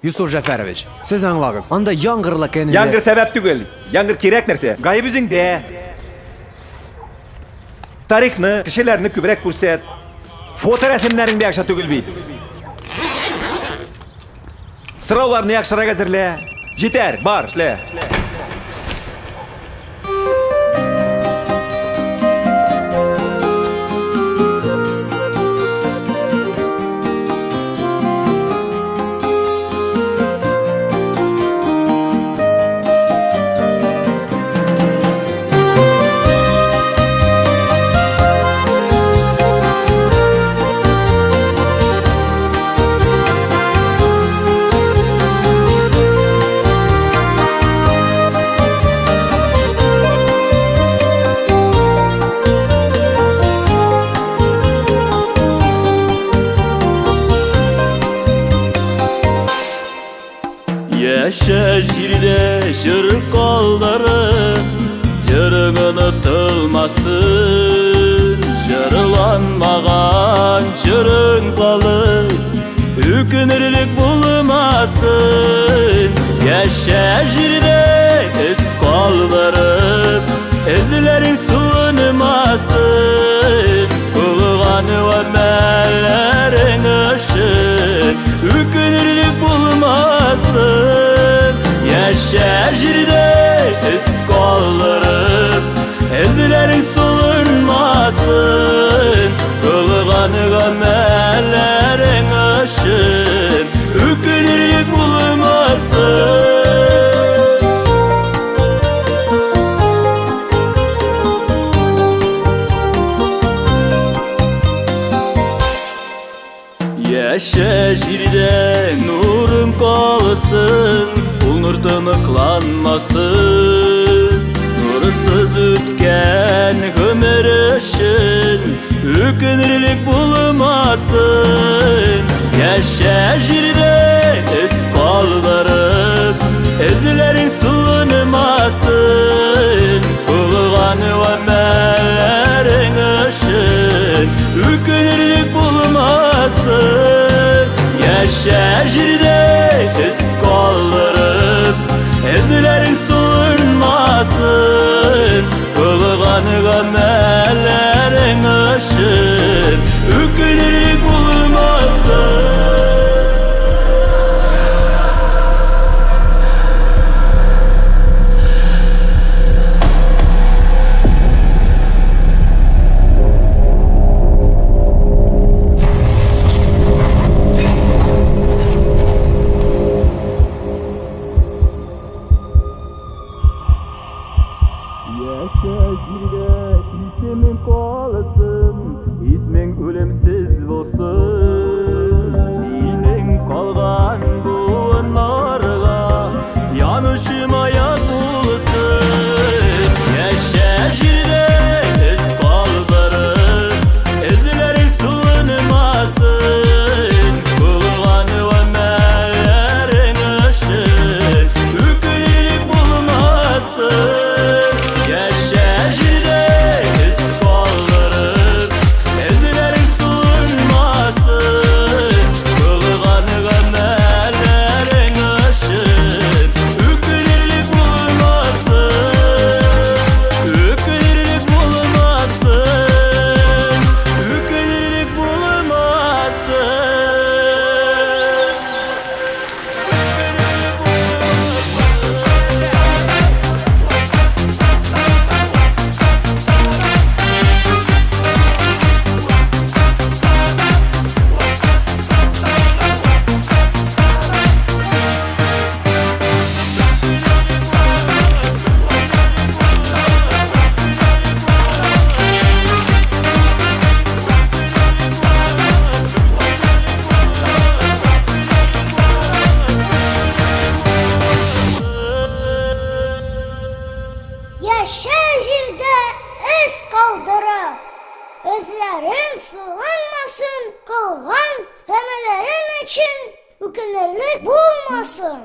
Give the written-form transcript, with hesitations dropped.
Yusuf Jaferovich, siz anlağız. Anda yangırla keninde... Yangır sebep tügül. Yangır kerek nerse. Gayb üzüngde. Tarihni, kişilerini kübrek kurset. Foto resimlerinde yakşa tügül beyt. Sıralarını yakşıra gezirle. Jiter, bar, şle. Yaşa jirde jır kolları, jırın unutulmasın. Jırılanmagan jırın kalı, hükünürlük bulmasın. Yaşa jirde iz kolları, izlerin suunmasın. Bulgan ve mellerin ışın, hükünürlük bulmasın. Yaşa jirde iz kollarım, izlerin soğunmasın. Kılgan gamellerin ışın, hükünürlük bulmasın. Yaşa jirde nurun kalsın, ul nur tınıklanmasın. Nursuz ötken ömür ışın, hükünürlük bulmasın. Yaşa jirde iz kollarım, izlerin suunmasın. Bulgan ve mellerin ışın, hükünürlük bulmasın. Yaşa jirde iz kollarım, izlerin soğunmasın. Bulgan gamellerin ışın, hükünürlük bulmasın. Yaşa jirde ismin kalsın, ismin ölümsiz olsun. Senin kalgan bunlarga yanışıma yak bulsun. Yaşa jirde iz kaldarım, izlerin suunmasın. Bulgan ve mellerin ışın, hükünürlük bulmasın. Yaşa jirde iz kollarım, izlerin soğunmasın. Bulgan gamellerin ışın, hükünürlük bulmasın. Hükünürlük bulmasın. Hükünürlük bulmasın. Yaşa jirde iz kaldırıp, özlerin soğunmasın. Kılgan hemelerin için hükünürlük bulmasın.